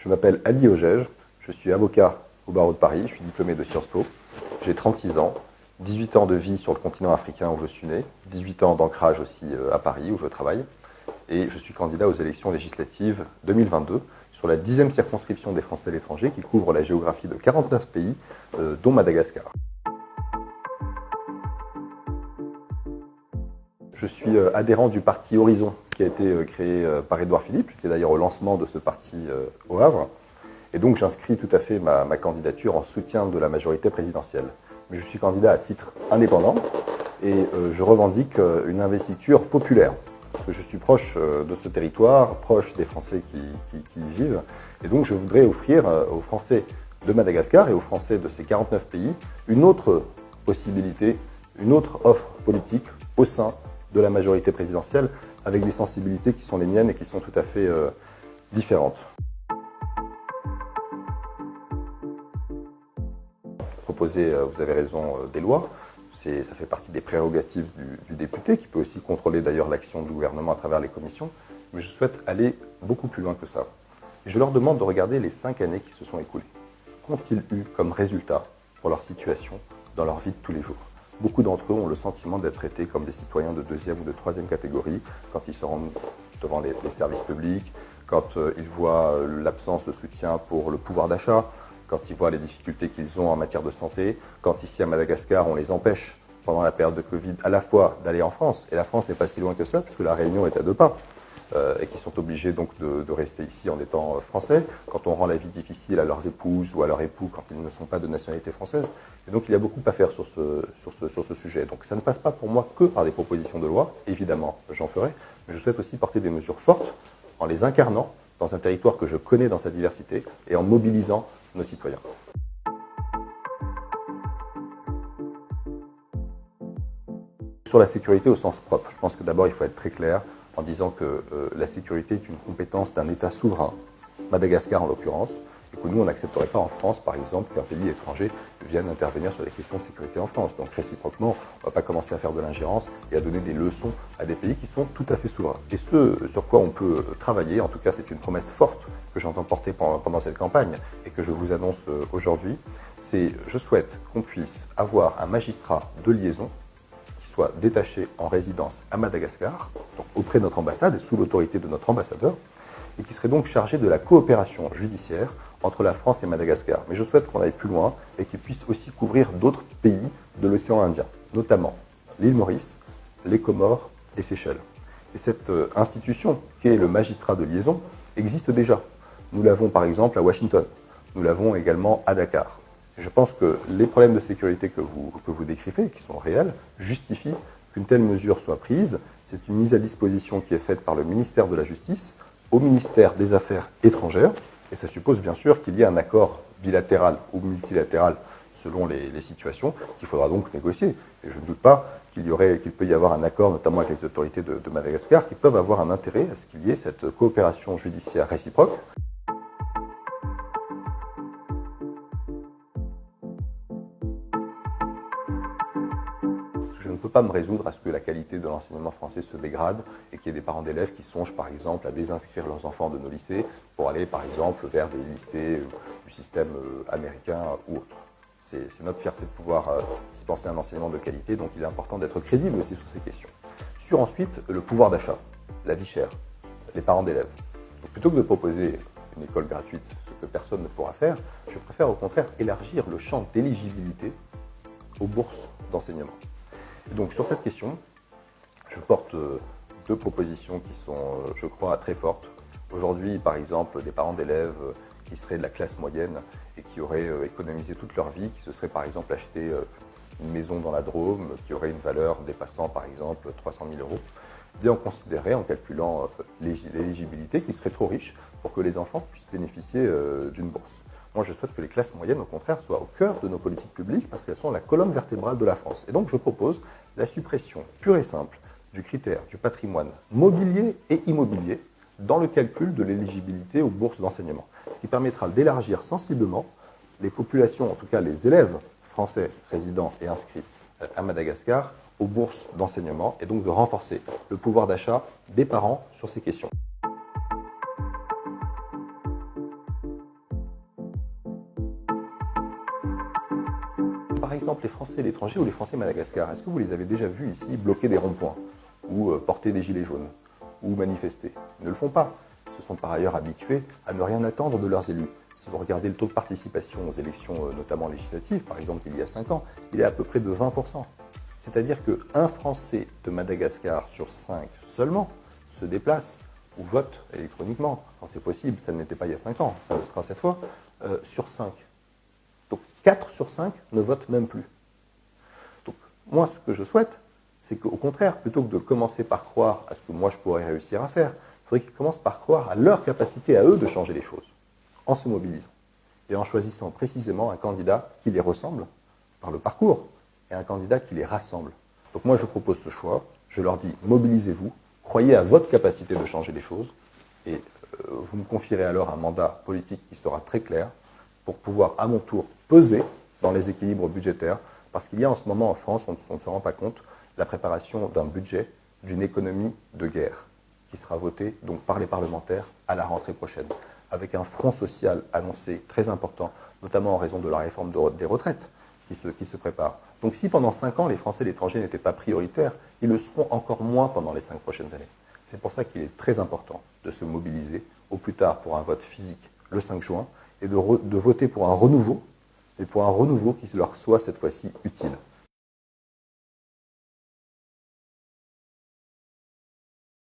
Je m'appelle Ali Ojej, je suis avocat au barreau de Paris, je suis diplômé de Sciences Po, j'ai 36 ans, 18 ans de vie sur le continent africain où je suis né, 18 ans d'ancrage aussi à Paris où je travaille, et je suis candidat aux élections législatives 2022 sur la 10e circonscription des Français à l'étranger qui couvre la géographie de 49 pays, dont Madagascar. Je suis adhérent du parti Horizon, qui a été créé par Édouard Philippe. J'étais d'ailleurs au lancement de ce parti au Havre. Et donc j'inscris tout à fait ma candidature en soutien de la majorité présidentielle. Mais je suis candidat à titre indépendant et je revendique une investiture populaire. Parce que je suis proche de ce territoire, proche des Français qui y vivent. Et donc je voudrais offrir aux Français de Madagascar et aux Français de ces 49 pays une autre possibilité, une autre offre politique au sein de la majorité présidentielle, avec des sensibilités qui sont les miennes et qui sont tout à fait différentes. Proposer, vous avez raison, des lois, ça fait partie des prérogatives du député, qui peut aussi contrôler d'ailleurs l'action du gouvernement à travers les commissions, mais je souhaite aller beaucoup plus loin que ça. Et je leur demande de regarder les 5 années qui se sont écoulées. Qu'ont-ils eu comme résultat pour leur situation dans leur vie de tous les jours ? Beaucoup d'entre eux ont le sentiment d'être traités comme des citoyens de 2e ou de 3e catégorie quand ils se rendent devant les services publics, quand ils voient l'absence de soutien pour le pouvoir d'achat, quand ils voient les difficultés qu'ils ont en matière de santé, quand ici à Madagascar on les empêche pendant la période de Covid à la fois d'aller en France, et la France n'est pas si loin que ça puisque la Réunion est à 2 pas, et qui sont obligés donc de rester ici en étant français, quand on rend la vie difficile à leurs épouses ou à leurs époux quand ils ne sont pas de nationalité française. Et donc il y a beaucoup à faire sur ce sujet. Donc ça ne passe pas pour moi que par des propositions de loi, évidemment j'en ferai, mais je souhaite aussi porter des mesures fortes en les incarnant dans un territoire que je connais dans sa diversité et en mobilisant nos citoyens. Sur la sécurité au sens propre, je pense que d'abord il faut être très clair en disant que la sécurité est une compétence d'un État souverain, Madagascar en l'occurrence, et que nous on n'accepterait pas en France par exemple qu'un pays étranger vienne intervenir sur les questions de sécurité en France. Donc réciproquement, on ne va pas commencer à faire de l'ingérence et à donner des leçons à des pays qui sont tout à fait souverains. Et ce sur quoi on peut travailler, en tout cas c'est une promesse forte que j'entends porter pendant cette campagne et que je vous annonce aujourd'hui, c'est je souhaite qu'on puisse avoir un magistrat de liaison soit détaché en résidence à Madagascar, donc auprès de notre ambassade et sous l'autorité de notre ambassadeur, et qui serait donc chargé de la coopération judiciaire entre la France et Madagascar. Mais je souhaite qu'on aille plus loin et qu'il puisse aussi couvrir d'autres pays de l'océan Indien, notamment l'île Maurice, les Comores et Seychelles. Et cette institution, qui est le magistrat de liaison, existe déjà. Nous l'avons par exemple à Washington, nous l'avons également à Dakar. Je pense que les problèmes de sécurité que vous décrivez, qui sont réels, justifient qu'une telle mesure soit prise. C'est une mise à disposition qui est faite par le ministère de la Justice au ministère des Affaires étrangères, et ça suppose bien sûr qu'il y ait un accord bilatéral ou multilatéral selon les situations, qu'il faudra donc négocier. Et je ne doute pas qu'il peut y avoir un accord, notamment avec les autorités de Madagascar, qui peuvent avoir un intérêt à ce qu'il y ait cette coopération judiciaire réciproque. Je ne peux pas me résoudre à ce que la qualité de l'enseignement français se dégrade et qu'il y ait des parents d'élèves qui songent par exemple à désinscrire leurs enfants de nos lycées pour aller par exemple vers des lycées du système américain ou autre. C'est notre fierté de pouvoir dispenser un enseignement de qualité, donc il est important d'être crédible aussi sur ces questions. Sur ensuite le pouvoir d'achat, la vie chère, les parents d'élèves. Donc plutôt que de proposer une école gratuite, ce que personne ne pourra faire, je préfère au contraire élargir le champ d'éligibilité aux bourses d'enseignement. Et donc sur cette question, je porte 2 propositions qui sont, je crois, très fortes. Aujourd'hui, par exemple, des parents d'élèves qui seraient de la classe moyenne et qui auraient économisé toute leur vie, qui se seraient par exemple acheté une maison dans la Drôme, qui aurait une valeur dépassant par exemple 300 000 €, bien on considérait, en calculant l'éligibilité, qu'ils seraient trop riches pour que les enfants puissent bénéficier d'une bourse. Moi, je souhaite que les classes moyennes, au contraire, soient au cœur de nos politiques publiques parce qu'elles sont la colonne vertébrale de la France. Et donc, je propose la suppression pure et simple du critère du patrimoine mobilier et immobilier dans le calcul de l'éligibilité aux bourses d'enseignement. Ce qui permettra d'élargir sensiblement les populations, en tout cas les élèves français résidents et inscrits à Madagascar, aux bourses d'enseignement et donc de renforcer le pouvoir d'achat des parents sur ces questions. par exemple, les Français à l'étranger ou les Français à Madagascar, est-ce que vous les avez déjà vus ici bloquer des ronds-points ou porter des gilets jaunes ou manifester? Ils ne le font pas. Ils se sont par ailleurs habitués à ne rien attendre de leurs élus. Si vous regardez le taux de participation aux élections, notamment législatives, par exemple il y a 5 ans, il est à peu près de 20%. C'est-à-dire qu'un Français de Madagascar sur 5 seulement se déplace ou vote électroniquement, quand c'est possible, ça ne l'était pas il y a 5 ans, ça le sera cette fois, sur 5. Donc 4 sur 5 ne votent même plus. Donc moi, ce que je souhaite, c'est qu'au contraire, plutôt que de commencer par croire à ce que moi je pourrais réussir à faire, il faudrait qu'ils commencent par croire à leur capacité à eux de changer les choses, en se mobilisant et en choisissant précisément un candidat qui les ressemble par le parcours et un candidat qui les rassemble. Donc moi je propose ce choix, je leur dis mobilisez-vous, croyez à votre capacité de changer les choses et vous me confierez alors un mandat politique qui sera très clair pour pouvoir à mon tour peser dans les équilibres budgétaires parce qu'il y a en ce moment en France, on ne se rend pas compte, la préparation d'un budget d'une économie de guerre qui sera votée donc par les parlementaires à la rentrée prochaine avec un front social annoncé très important, notamment en raison de la réforme des retraites qui se prépare. Donc si pendant 5 ans, les Français et l'étranger n'étaient pas prioritaires, ils le seront encore moins pendant les 5 prochaines années. C'est pour ça qu'il est très important de se mobiliser au plus tard pour un vote physique le 5 juin et de voter pour un renouveau, mais pour un renouveau qui leur soit cette fois-ci utile.